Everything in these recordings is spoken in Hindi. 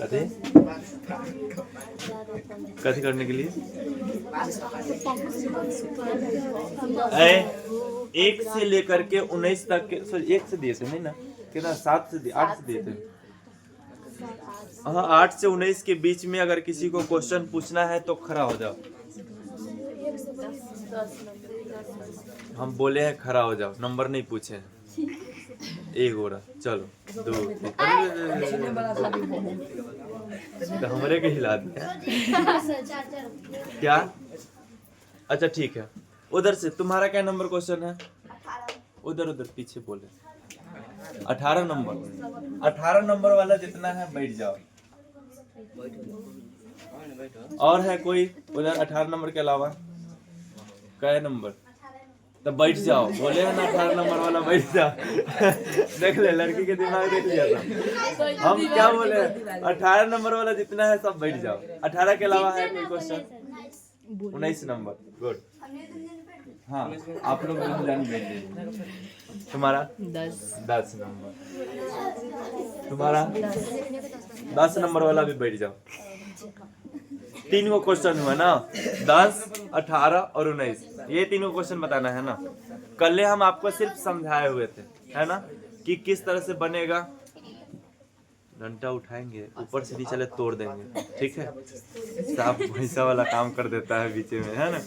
कथी कथी करने के लिए? एक से लेकर के 19 तक के, सॉरी 1 से दिए थे नहीं ना, कितना 7 से दिए, 8 से दिए थे। हाँ 8 से 19 के बीच में अगर किसी को क्वेश्चन पूछना है तो खड़ा हो जाओ। हम बोले हैं खड़ा हो जाओ, नंबर नहीं पूछे हैं। एक हो रहा, चलो 2 तो हमारे के हिला दिया क्या? अच्छा ठीक है, उधर से तुम्हारा क्या नंबर क्वेश्चन है? उधर पीछे बोले 18 नंबर। 18 नंबर वाला जितना है बैठ जाओ। और है कोई उधर 18 नंबर के अलावा? क्या नंबर? तो बैठ जाओ, बोले है ना 18 नंबर वाला बैठ जाओ। देख ले, लड़की के दिमाग देख लिया था। हम क्या बोले, 18 नंबर वाला जितना है सब बैठ जाओ। 18 के अलावा है कोई क्वेश्चन? 19 number, good. हाँ आप लोग जान बैठ जाइए। तुम्हारा 10 नंबर, तुम्हारा 10 नंबर वाला भी बैठ जाओ। 3 गो क्वेश्चन हुआ ना, 10, 18 और 19, ये 3 गो क्वेश्चन बताना है ना। कल हम आपको सिर्फ समझाए हुए थे, है ना, कि किस तरह से बनेगा। डंडा उठाएंगे, ऊपर से नीचे तोड़ देंगे, ठीक है। सांप भैंसा वाला काम कर देता है बीच में, है ना।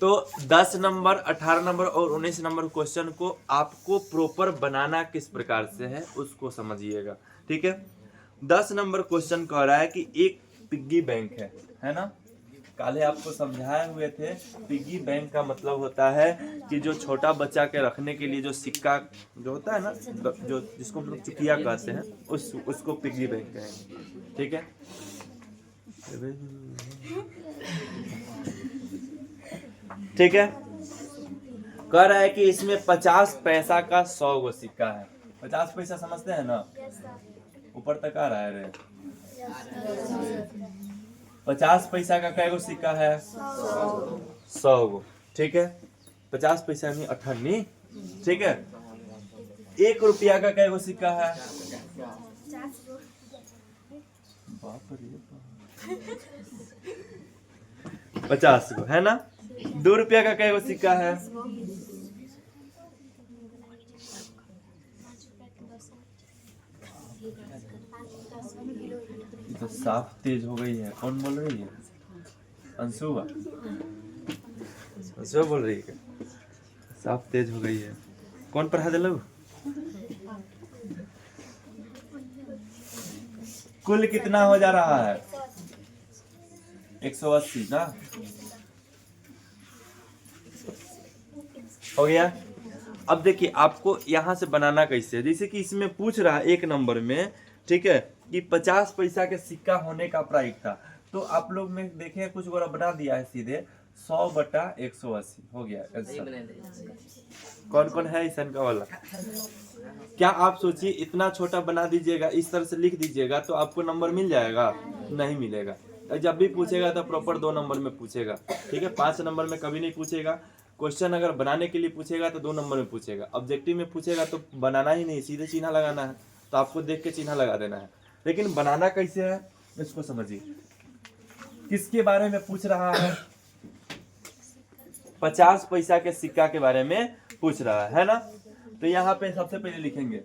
तो 10 नंबर, 18 नंबर और 19 नंबर क्वेश्चन को आपको प्रॉपर बनाना किस प्रकार से है उसको समझिएगा, ठीक है। 10 नंबर क्वेश्चन कह रहा है कि एक पिग्गी बैंक है ना। काले आपको समझाए हुए थे, पिग्गी बैंक का मतलब होता है कि जो छोटा बच्चा के रखने के लिए जो सिक्का जो होता है ना, जो जिसको हम लोग चुकिया कहते हैं, उसको पिग्गी बैंक कहेंगे, ठीक है। ठीक है, कह रहा है कि इसमें 50 पैसा का 100 गो सिक्का है। 50 पैसा समझते हैं ना, ऊपर तक आ रहा है रे। 50 पैसा का कै गो सिक्का है? 100 गो, ठीक है। 50 पैसा नहीं 58, ठीक है। 1 रुपया का कै गो सिक्का है? 50 गो, है ना। 2 रुपया का कै गो सिक्का है? तो साफ तेज हो गई है। कौन बोल रही है? अंशुआ बोल रही है। साफ तेज हो गई है। कौन पढ़ा दिलो? कुल कितना हो जा रहा है? 180 ना, हो गया। अब देखिए आपको यहाँ से बनाना कैसे है। जैसे कि इसमें पूछ रहा है 1 नंबर में, ठीक है, कि 50 पैसा के सिक्का होने का प्रायिकता। तो आप लोग में देखे कुछ गोरा बना दिया है सीधे 100/180 हो गया। कौन कौन है ऐसा का वाला? क्या आप सोचिए इतना छोटा बना दीजिएगा, इस तरह से लिख दीजिएगा तो आपको नंबर मिल जाएगा? नहीं मिलेगा। जब भी पूछेगा तो प्रॉपर 2 नंबर में पूछेगा, ठीक है। 5 नंबर में कभी नहीं पूछेगा। क्वेश्चन अगर बनाने के लिए पूछेगा तो 2 नंबर में पूछेगा। ऑब्जेक्टिव में पूछेगा तो बनाना ही नहीं, सीधे चिन्ह लगाना है। तो आपको देख के चिन्ह लगा देना है। लेकिन बनाना कैसे है इसको समझिए। किसके बारे में पूछ रहा है? 50 पैसा के सिक्का के बारे में पूछ रहा है ना। तो यहाँ पे सबसे पहले लिखेंगे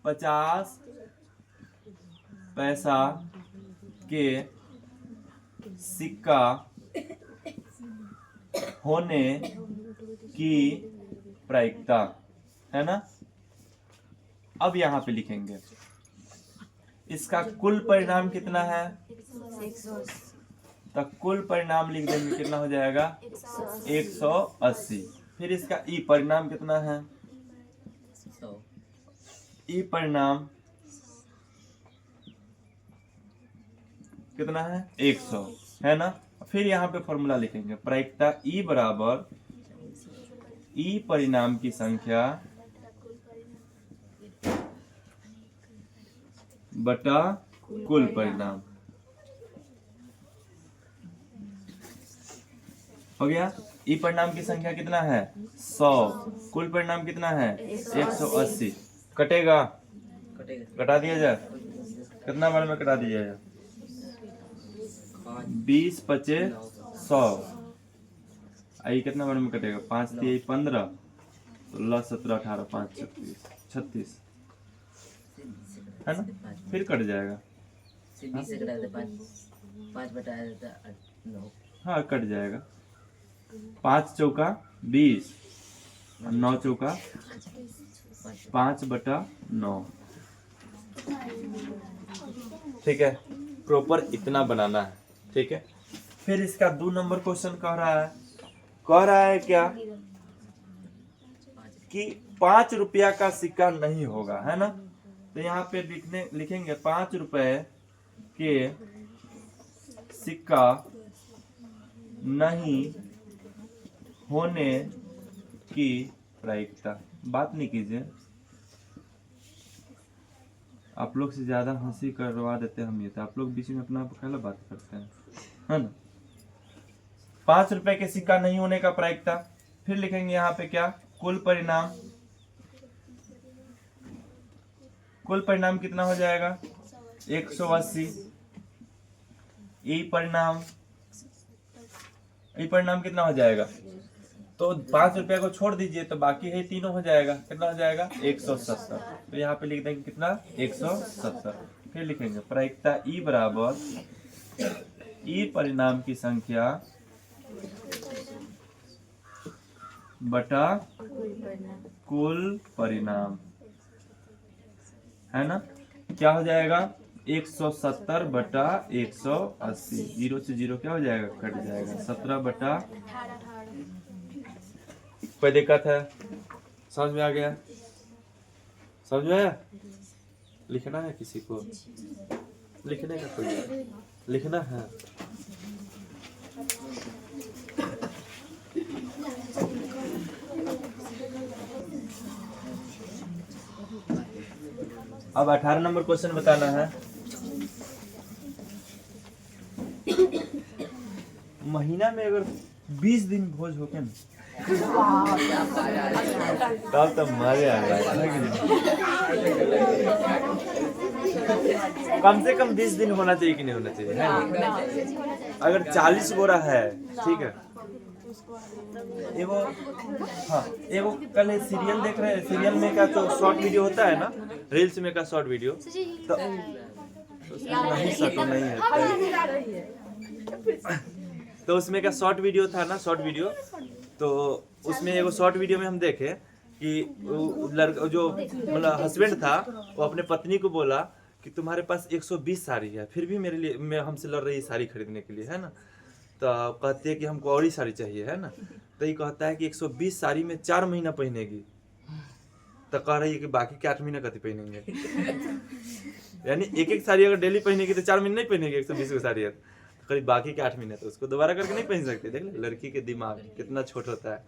50 पैसा के सिक्का होने की प्रायिकता, है ना। अब यहाँ पे लिखेंगे इसका कुल परिणाम कितना है? 180। तो कुल परिणाम लिख देंगे, कितना हो जाएगा? 180। फिर इसका ई परिणाम कितना है? ई परिणाम कितना है? 100, है ना। फिर यहाँ पे फॉर्मूला लिखेंगे, प्रायिकता ई बराबर ई परिणाम की संख्या बटा कुल परिणाम। हो गया। ई परिणाम की संख्या कितना है 100, कुल परिणाम कितना है 180। कटेगा, कटा दिया जाए, कितना बार में कटा दिया जाए 20 पचे 100, आई कितना बार में कटेगा 5 3 15 16 17 18 5 36 है ना, फिर कट जाएगा। हाँ कट जाएगा, 5 चौका 20 और 9 चौका 5/9। ठीक है, प्रॉपर इतना बनाना है। ठीक है, फिर इसका 2 नंबर क्वेश्चन कह रहा है क्या कि 5 रुपया का सिक्का नहीं होगा, है ना। तो यहाँ पे लिखेंगे 5 रुपए के सिक्का नहीं होने की प्रायिकता। बात नहीं कीजिए, आप लोग से ज्यादा हंसी करवा देते हम ये, तो आप लोग बीच में अपना पहला बात करते हैं, है ना। 5 रुपए के सिक्का नहीं होने का प्रायिकता। फिर लिखेंगे यहाँ पे क्या, कुल परिणाम। कुल परिणाम कितना हो जाएगा 180। ई परिणाम कितना हो जाएगा, तो 5 रुपया को छोड़ दीजिए तो बाकी है तीनों हो जाएगा, कितना हो जाएगा 170। तो यहाँ पे लिख देंगे कितना 170। फिर लिखेंगे प्रायिकता ई बराबर ई परिणाम की संख्या बटा कुल परिणाम, है ना। क्या हो जाएगा 170 बटा 180, 0 से 0 क्या हो जाएगा, कट जाएगा। 17 बटा, कोई दिक्कत है, समझ में आ गया, समझ में आया। लिखना है किसी को, लिखने का कोई लिखना है। अब 18 नंबर क्वेश्चन बताना है। महीना में अगर 20 दिन भोज हो के ना, तब तो मजे आ रहा है। कम से कम 20 दिन होना चाहिए कि नहीं होना चाहिए, है ना। अगर 40 बोरा है, ठीक है, एगो, हाँ एगो कल सीरियल देख रहे हैं, सीरियल में का तो शॉर्ट वीडियो होता है ना, रील्स में का शॉर्ट वीडियो, तो नहीं सटो नहीं है, तो उसमें का शॉर्ट वीडियो था ना, शॉर्ट वीडियो, तो उसमें एगो शॉर्ट वीडियो में हम देखे कि लड़का जो मतलब हस्बैंड था, वो अपने पत्नी को बोला कि तुम्हारे पास 120 साड़ी है, फिर भी मेरे लिए मैं हमसे लड़ रही है साड़ी खरीदने के लिए, है ना। तो कहती है कि हमको और ही साड़ी चाहिए, है ना। तो ये कहता है कि 120 साड़ी में 4 महीना पहनेगी, तो कह रही है कि बाकी के 8 महीना कति पहनेंगे। यानी एक एक साड़ी अगर डेली पहनेगी तो 4 महीने नहीं पहनेगी 120 की साड़ी है, तो करीब बाकी के 8 महीने तो उसको दोबारा करके नहीं पहन सकते। देख ले लड़की के दिमाग कितना छोटा होता है।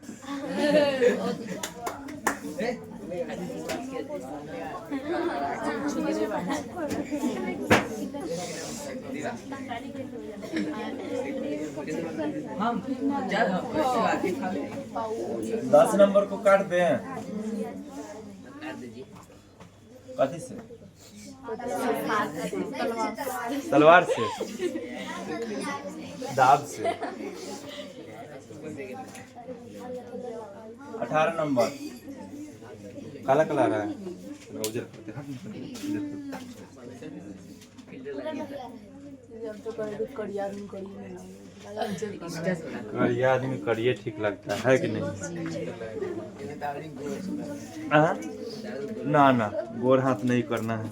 10 नंबर को काट दें, कथी से, तलवार से, दाब से। 18 नंबर काला कला रहा है, करिया आदमी करिए ठीक लगता है कि नहीं। ना ना गोर हाथ नहीं करना है।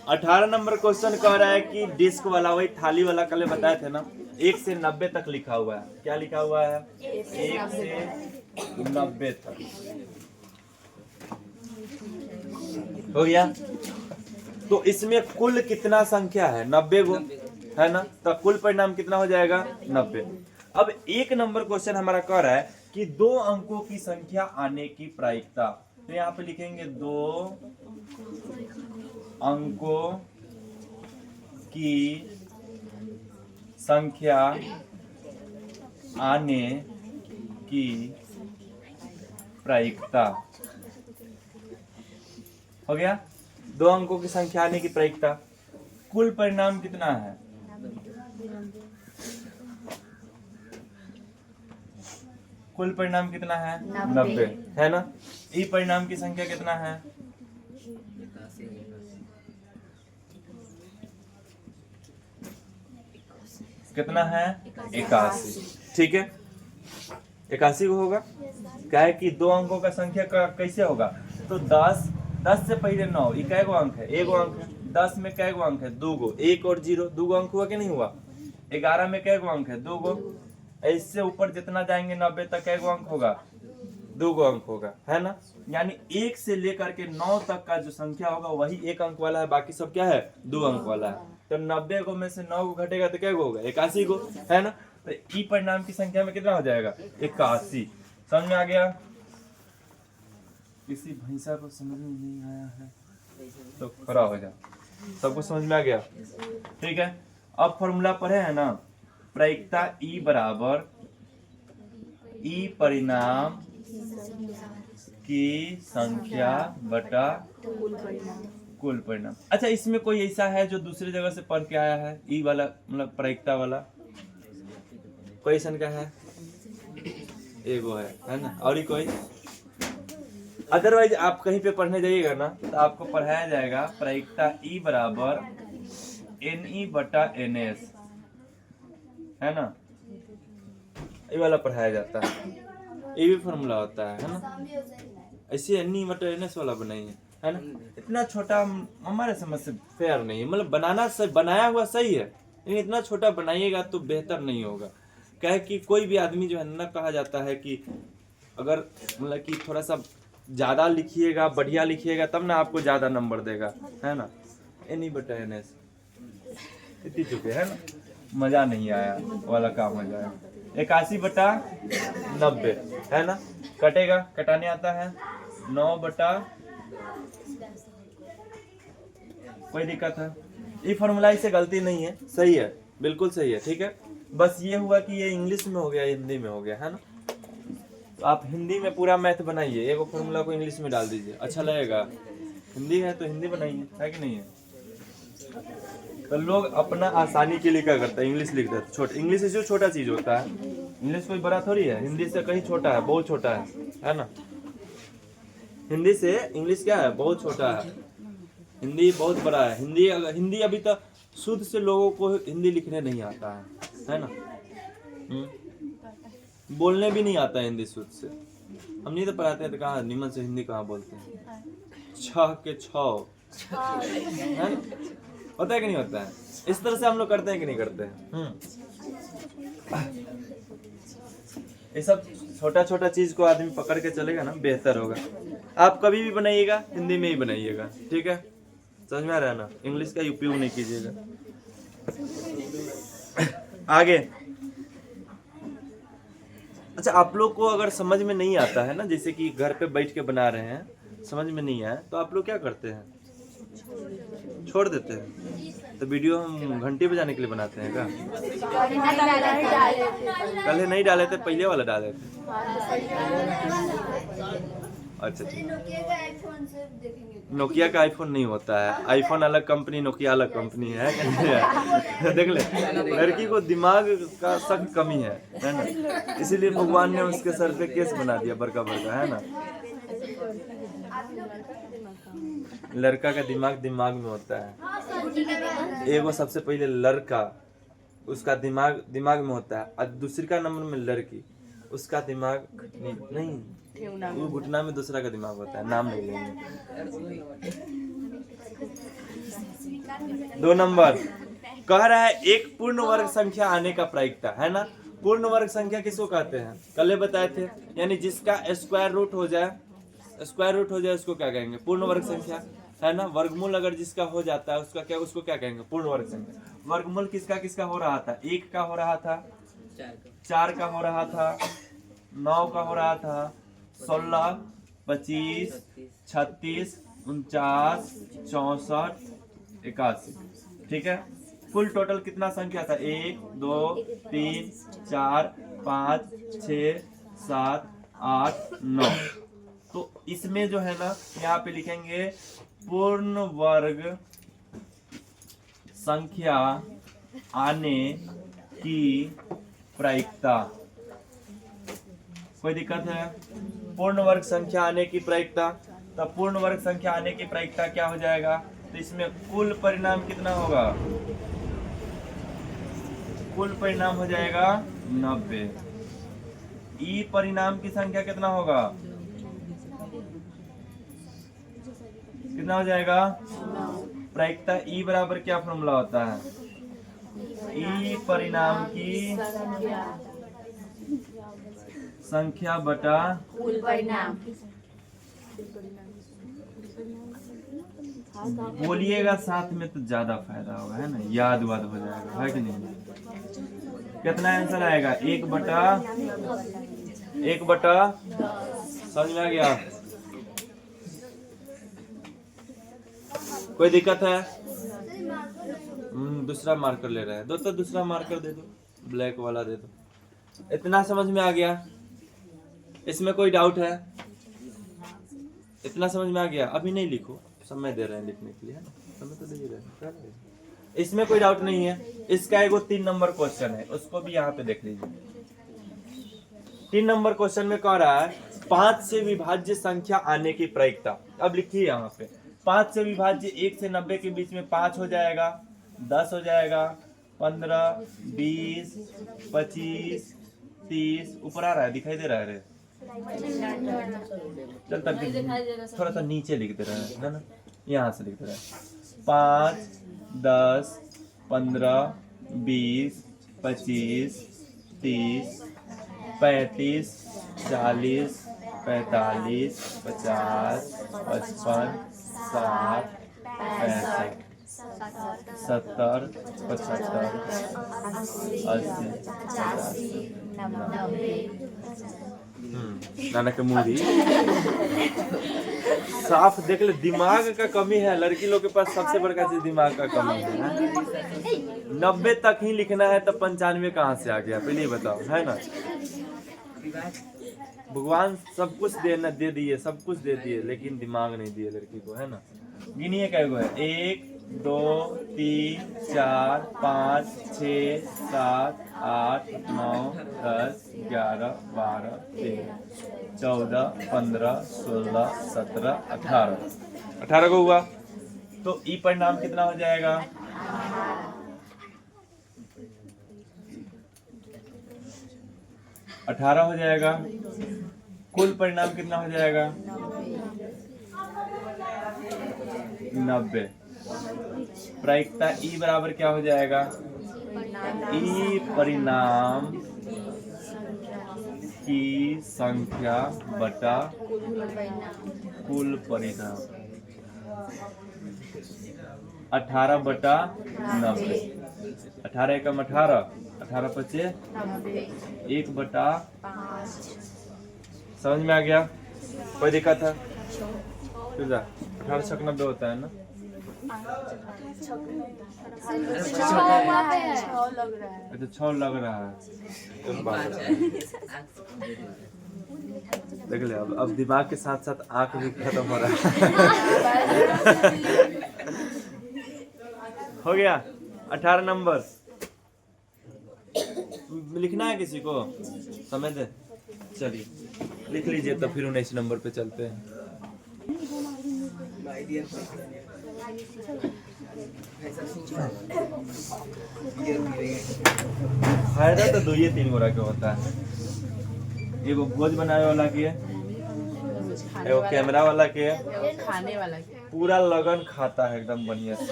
18 नंबर क्वेश्चन कह रहा है कि डिस्क वाला, वही थाली वाला कल बताए थे ना, 1 से 90 तक लिखा हुआ है। क्या लिखा हुआ है 1 से 90 तक, हो गया। तो इसमें कुल कितना संख्या है 90 गो, है ना। तो कुल परिणाम कितना हो जाएगा 90। अब 1 नंबर क्वेश्चन हमारा कह रहा है कि 2 अंकों की संख्या आने की प्रायिकता। तो यहाँ पे लिखेंगे 2 अंकों की संख्या आने की प्रायिकता। हो गया, 2 अंकों की संख्या आने की प्रायिकता। कुल परिणाम कितना है? कुल परिणाम कितना है? 90 है ना। ई परिणाम की संख्या कितना है? कितना है? 81। ठीक है, 81 को होगा। क्या है कि 2 अंकों का संख्या का कैसे होगा? तो 10 से पहले 9, ये कै गो अंक है? 1 अंक है। 10 में कै गो अंक है? 2 गो। 1 और 0 2 अंक हुआ कि नहीं हुआ? 11 में कै गो अंक है? 2 गो। इससे ऊपर जितना जाएंगे 90 तक कै गो अंक होगा? 2 अंक होगा, है ना। यानी 1 से लेकर के 9 तक का जो संख्या होगा वही 1 अंक वाला है, बाकी सब क्या है? 2 अंक वाला है। तो 90 को में से 9 को घटेगा तो क्या होगा? 81 को, है ना। तो ई परिणाम की संख्या में कितना हो जाएगा? 81। समझ में आ गया? किसी भैंसा को समझ में नहीं आया है तो खड़ा हो जा। सबको समझ में आ गया? ठीक है, अब फॉर्मूला पढ़े है ना। प्रायिकता ई बराबर ई परिणाम की संख्या बटा कुल परिणाम। अच्छा, इसमें कोई ऐसा है जो दूसरी जगह से पढ़ के आया है? ई वाला मतलब प्रायिकता वाला कोई ऐसा का है? एगो है ना। और ही कोई? अदरवाइज आप कहीं पे पढ़ने जाइएगा ना तो आपको पढ़ाया जाएगा प्रायिकता ई बराबर NE बटा NS, है ना। ये वाला पढ़ाया जाता है, ये भी फॉर्मूला होता है ना। ऐसे NE बटा NS वाला बनाइए, है ना। इतना छोटा हमारे समझ से फेयर नहीं है। मतलब बनाना सही, बनाया हुआ सही है, लेकिन इतना छोटा बनाइएगा तो बेहतर नहीं होगा। क्या है कि कोई भी आदमी जो है ना, कहा जाता है कि अगर मतलब कि थोड़ा सा ज़्यादा लिखिएगा, बढ़िया लिखिएगा तब ना आपको ज़्यादा नंबर देगा, है ना। NE बटा NS इतनी चुके, है ना। मज़ा नहीं आया वाला काम हो जाएगा। 81 बटा 90, है ना। कटेगा, कटाने आता है। 9 बटा, कोई दिक्कत है? ये फॉर्मूला से गलती नहीं है, सही है, बिल्कुल सही है। ठीक है, बस ये हुआ कि ये इंग्लिश में हो गया, हिंदी में हो गया, है ना। तो आप हिंदी में पूरा मैथ बनाइए, एक फॉर्मूला को इंग्लिश में डाल दीजिए, अच्छा लगेगा। हिंदी है तो हिंदी बनाइए, है कि नहीं है। तो लोग अपना आसानी के लिए क्या करते हैं? इंग्लिश लिख देते। छोटा इंग्लिश से जो छोटा चीज होता है, इंग्लिश कोई बड़ा थोड़ी है, हिंदी से कहीं छोटा है, बहुत छोटा है ना। हिंदी से इंग्लिश क्या है? बहुत छोटा है। हिंदी बहुत बड़ा है। हिंदी अभी तक शुद्ध से लोगों को हिंदी लिखने नहीं आता है ना। बोलने भी नहीं आता है हिंदी शुद्ध से। हम नहीं तो पढ़ाते हैं तो कहाँ निमन से हिंदी कहाँ बोलते हैं? छह के छः, है ना। होता है कि नहीं होता है? इस तरह से हम लोग करते हैं कि नहीं करते हैं? ये सब छोटा छोटा चीज को आदमी पकड़ के चलेगा ना, बेहतर होगा। आप कभी भी बनाइएगा हिंदी में ही बनाइएगा, ठीक है। समझ में आ रहा है ना, इंग्लिश का उपयोग नहीं कीजिएगा। आगे, अच्छा, आप लोग को अगर समझ में नहीं आता है ना, जैसे कि घर पे बैठ के बना रहे हैं, समझ में नहीं आया तो आप लोग क्या करते हैं? छोड़ देते हैं। तो वीडियो हम घंटी बजाने के लिए बनाते हैं क्या? कल नहीं डाले थे, पहले वाला डाले थे। अच्छा, नोकिया का आईफोन नहीं होता है। आईफोन अलग कंपनी, नोकिया अलग कंपनी है। देख ले, लड़की को दिमाग का सख्त कमी है ना, इसीलिए भगवान ने उसके सर पे केस बना दिया बड़का बड़का, है ना। लड़का का दिमाग में होता है। एगो सबसे पहले लड़का, उसका दिमाग में होता है, और दूसरी का नंबर में लड़की, उसका दिमाग नहीं, वो घुटना में दूसरा का दिमाग होता है। नाम नहीं लेंगे। 2 नंबर कह रहा है एक पूर्ण वर्ग संख्या आने का प्रायिकता, है ना। पूर्ण वर्ग संख्या किसको कहते हैं? कल बताए थे। यानी जिसका स्क्वायर रूट हो जाए उसको क्या कहेंगे? पूर्ण वर्ग संख्या, है ना। वर्गमूल अगर जिसका हो जाता है उसको क्या कहेंगे? पूर्ण वर्ग संख्या। वर्गमूल किसका हो रहा था? 1 का हो रहा था, 4 का हो रहा था, 9 का हो रहा था, 16, 25, 36, 49, 64, 81। ठीक है, कुल टोटल कितना संख्या था? 1 2 3 4 5 6 7 8 9। तो इसमें जो है ना यहाँ पे लिखेंगे पूर्ण वर्ग संख्या आने की प्रायिकता। कोई दिक्कत है? पूर्ण वर्ग संख्या आने की प्रायिकता। तो पूर्ण वर्ग संख्या आने की प्रायिकता क्या हो जाएगा? तो इसमें कुल परिणाम कितना होगा? कुल परिणाम हो जाएगा 90। ई परिणाम की संख्या कितना होगा? कितना हो जाएगा? प्रायिकता ई बराबर क्या फॉर्मूला होता है? ई परिणाम की संख्या बटा कुल परिणाम। बोलिएगा साथ में तो ज्यादा फायदा होगा, है ना, याद वाद हो जाएगा, है कि नहीं? कितना आंसर आएगा? 1/, समझ में आ गया? कोई दिक्कत है? दूसरा मार्कर ले रहे हैं, दो तो दूसरा मार्कर दे दो, ब्लैक वाला दे दो। इतना समझ में आ गया? इसमें कोई डाउट है? इतना समझ में आ गया? अभी नहीं लिखो, समय दे रहे हैं लिखने के लिए, है ना, समय तो दे ही रहे हैं। इसमें कोई डाउट नहीं है। इसका एगो 3 नंबर क्वेश्चन है, उसको भी यहाँ पे देख लीजिए। 3 नंबर क्वेश्चन में कह रहा है 5 से विभाज्य संख्या आने की प्रायिकता। अब लिखिए यहाँ पे 5 से विभाज्य 1 से 90 के बीच में 5 हो जाएगा, 10 हो जाएगा, 15 20 25 30। ऊपर आ रहा है, दिखाई दे रहा है? चल तक थोड़ा सा नीचे लिख दे रहा है ना, यहाँ से लिख दे रहा है 5 10 15 20 25 30 35 40 45 50 55 60 65 70 75 80 नाना के मूवी साफ देख ले। दिमाग का कमी है लड़की लोग के पास, सबसे बड़का चीज दिमाग का कमी है। 90 तक ही लिखना है, तब 95 कहाँ से आ गया? पहले बताओ, है ना? भगवान सब कुछ दे दिए, सब कुछ दे दिए, लेकिन दिमाग नहीं दिए लड़की को, है ना? गिनिए क्या है? 1 2 3 4 5 6 7 8 9 10 11 12 13 14 15 16 17 18 को हुआ। तो ई परिणाम कितना हो जाएगा? 18 हो जाएगा। कुल परिणाम कितना हो जाएगा? 90। प्रायिकता ई बराबर क्या हो जाएगा? ई परिणाम की संख्या बटा कुल परिणाम। 18/90। 18 एकम 18, 18 पचे 1/5। समझ में आ गया? कोई दिक्कत है? 18 छक 90 होता है ना? अच्छा 6 लग रहा है। देख ले, अब दिमाग के साथ साथ आंख भी खत्म हो रहा है। हो गया 18 नंबर। लिखना है किसी को? समय दे, चलिए लिख लीजिए, तो फिर 19 नंबर पे चलते हैं। फायदा तो 2-3 गोरा के होता है। एगो भोज बनाने वाला के, एगो कैमरा वाला के, खाने वाला के। पूरा लगन खाता है एकदम बढ़िया से।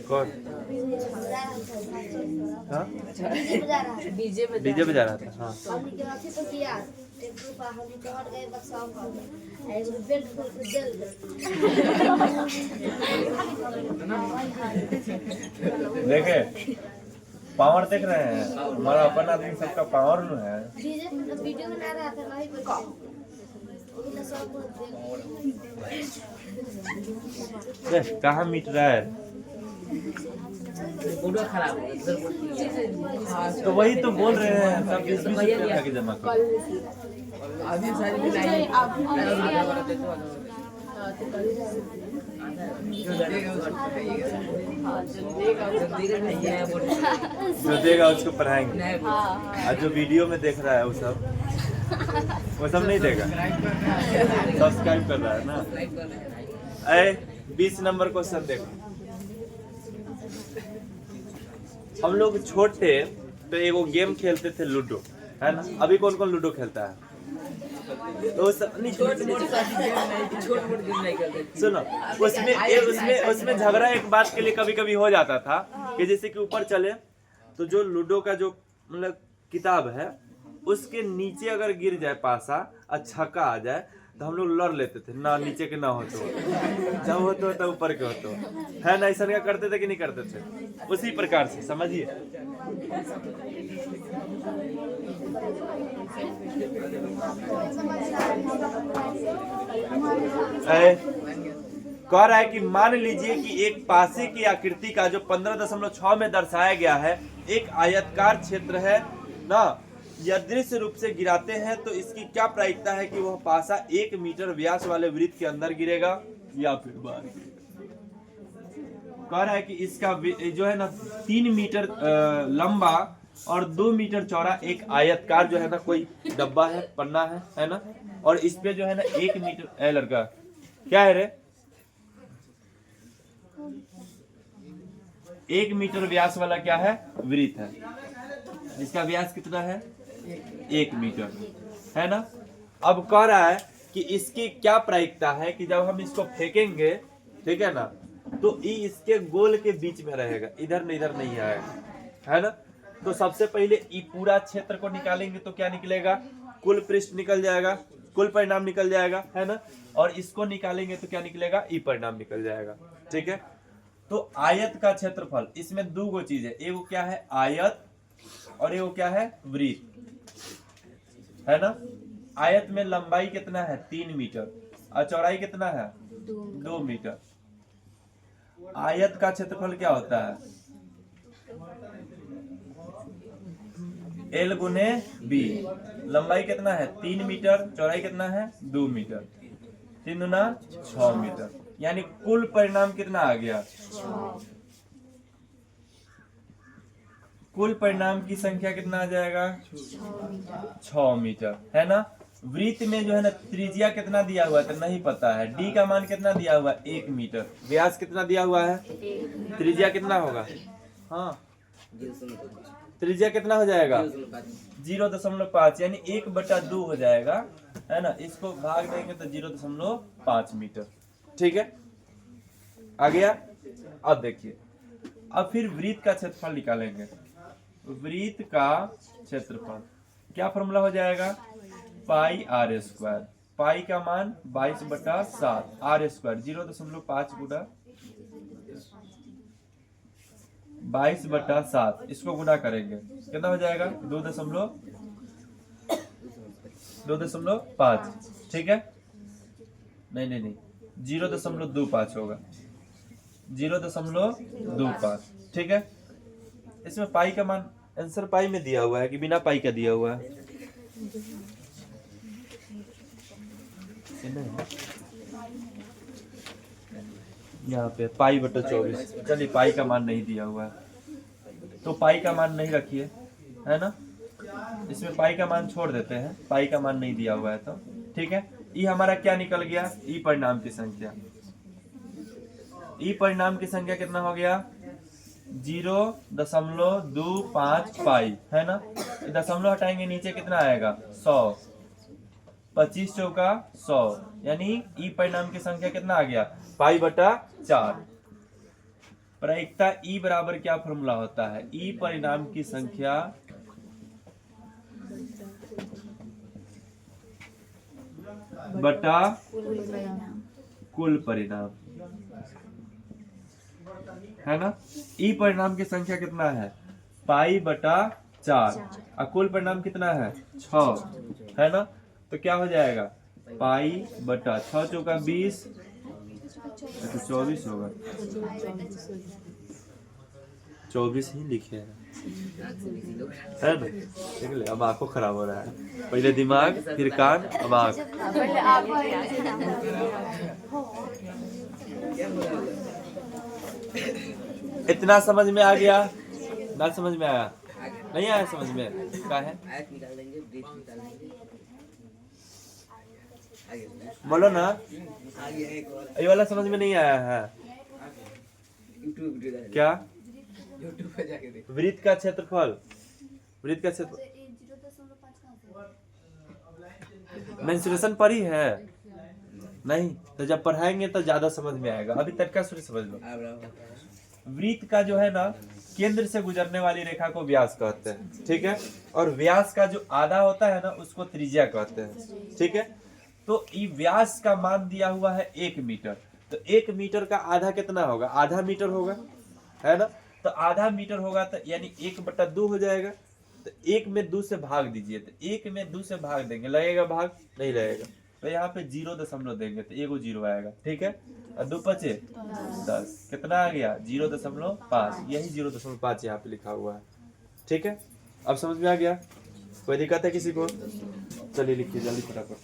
कौन? हाँ डीजे डीजे बजा रहा था। हाँ देखे पावर देख रहे हैं, हमारा अपन आदमी सबका पावर में है। वीडियो बना रहा था नहीं कहाँ मिट रहा है? तो वही तो बोल रहे हैं, सब 20-20 रुपया के जमा कर। जो देगा उसको पढ़ाएंगे। आज जो वीडियो में देख रहा है वो सब नहीं देगा, सब्सक्राइब कर रहा है ना। 20 नंबर क्वेश्चन देखो। हम लोग छोटे तो एगो गेम खेलते थे लूडो, है ना। अभी कौन कौन लूडो खेलता है? तो सुनो, उसमें झगड़ा एक बात के लिए कभी कभी हो जाता था कि जैसे कि ऊपर चले तो जो लूडो का जो मतलब किताब है उसके नीचे अगर गिर जाए पासा और छक्का आ जाए तो हम लोग लड़ लेते थे, ना नीचे के ना हो तो जब हो तो ऊपर के हो तो, है ना। ऐसा क्या करते थे कि नहीं करते थे? उसी प्रकार से समझिए। कह रहा है कि मान लीजिए कि एक पासे की आकृति का जो 15.6 में दर्शाया गया है एक आयतकार क्षेत्र है ना, यदृश्य रूप से गिराते हैं तो इसकी क्या प्रायिकता है कि वह पासा 1 मीटर व्यास वाले वृत्त के अंदर गिरेगा या फिर बाहर गिरेगा। कह रहा है कि इसका जो है ना 3 मीटर लंबा और 2 मीटर चौड़ा एक आयतकार जो है ना कोई डब्बा है, पन्ना है ना, और इस पे जो है ना 1 मीटर लड़का क्या है रे 1 मीटर व्यास वाला क्या है वृत्त है, इसका व्यास कितना है 1 मीटर, है ना। अब कह रहा है कि इसकी क्या प्रायिकता है कि जब हम इसको फेंकेंगे, ठीक है ना, तो ये इसके गोल के बीच में रहेगा, इधर नहीं आएगा, है ना। तो सबसे पहले ये पूरा क्षेत्र को निकालेंगे तो क्या निकलेगा, कुल पृष्ठ निकल जाएगा, कुल परिणाम निकल जाएगा, है ना। और इसको निकालेंगे तो क्या निकलेगा, ई परिणाम निकल जाएगा, ठीक है। तो आयत का क्षेत्रफल, इसमें 2 चीज है, एगो क्या है आयत और एगो क्या है वृत्त, है ना। आयत में लंबाई कितना है 3 मीटर और चौड़ाई कितना है 2 मीटर। आयत का क्षेत्रफल क्या होता है L गुने B। लंबाई कितना है 3 मीटर, चौड़ाई कितना है 2 मीटर, 3 गुना 6 मीटर, यानी कुल परिणाम कितना आ गया, कुल परिणाम की संख्या कितना आ जाएगा 6 मीटर, है ना। वृत्त में जो है ना त्रिज्या कितना दिया हुआ है तो नहीं पता है, डी का मान कितना दिया हुआ है 1 मीटर, व्यास कितना दिया हुआ है, त्रिज्या कितना होगा, हाँ त्रिज्या कितना हो जाएगा 0.5, यानी 1/2 हो जाएगा, है ना। इसको भाग देंगे तो 0.5 मीटर, ठीक है। आ गया। अब देखिए, अब फिर वृत्त का क्षेत्रफल निकालेंगे। वृत्त का क्षेत्रफल क्या फॉर्मूला हो जाएगा, पाई r स्क्वायर, पाई का मान 22/7, r स्क्वायर 0.5 गुना 22/7, इसको गुना करेंगे कितना हो जाएगा 2.5, ठीक है। नहीं 0.25 होगा, 0.25, ठीक है। इसमें पाई का मान आंसर पाई में दिया हुआ है कि बिना पाई का दिया हुआ है, यहाँ पे पाई/24, चलिए पाई का मान नहीं दिया हुआ है तो पाई का मान नहीं रखिए, है ना। इसमें पाई का मान छोड़ देते हैं, पाई का मान नहीं दिया हुआ है तो, ठीक है। ये हमारा क्या निकल गया, ई परिणाम की संख्या, ई परिणाम की संख्या कितना हो गया 0.25 पाई, है ना। दशमलव हटाएंगे नीचे कितना आएगा 100, 25 चौका 100, यानी ई परिणाम की संख्या कितना आ गया पाई/4, प्रायिकता ई बराबर क्या फॉर्मूला होता है? ई परिणाम की संख्या बटा कुल परिणाम, है ना। ई परिणाम की संख्या कितना है? पाई बटा 4 और कुल परिणाम कितना है? 6, है ना। तो क्या हो जाएगा? पाई बटा 6 चौका 20, तो 24 होगा। 24 ही लिखे हैं, है ना। देख ले, अब आंखों खराब हो रहा है। पहले दिमाग, फिर कान, अब आंख। इतना समझ में आ गया? ना समझ में आया? नहीं आया समझ में? क्या है? बोलो ना। ये वाला समझ में नहीं आया है क्या? वृत्त का क्षेत्रफल, वृत्त का क्षेत्र मेंसुरेशन पर ही है नहीं, तो जब पढ़ाएंगे तो ज्यादा समझ में आएगा। अभी तरीका से समझ लो। वृत्त का जो है ना, केंद्र से गुजरने वाली रेखा को व्यास कहते हैं, ठीक है। और व्यास का जो आधा होता है ना, उसको त्रिज्या कहते हैं, ठीक है। तो ये व्यास का मान दिया हुआ है 1 मीटर, तो 1 मीटर का आधा कितना होगा? आधा मीटर होगा, है ना। तो आधा मीटर होगा तो यानी 1/2 हो जाएगा। तो 1 में 2 से भाग दीजिए, तो 1 में 2 से भाग देंगे, लगेगा भाग? नहीं लगेगा। तो यहाँ पे 0 देंगे तो 1 0 आएगा, ठीक है। और 2 पचे 10, कितना आ गया? 0.5। यही 0.5 यहाँ पे लिखा हुआ है, ठीक है। अब समझ में आ गया? कोई दिक्कत है किसी को? चलिए लिखिए जल्दी फटाफट।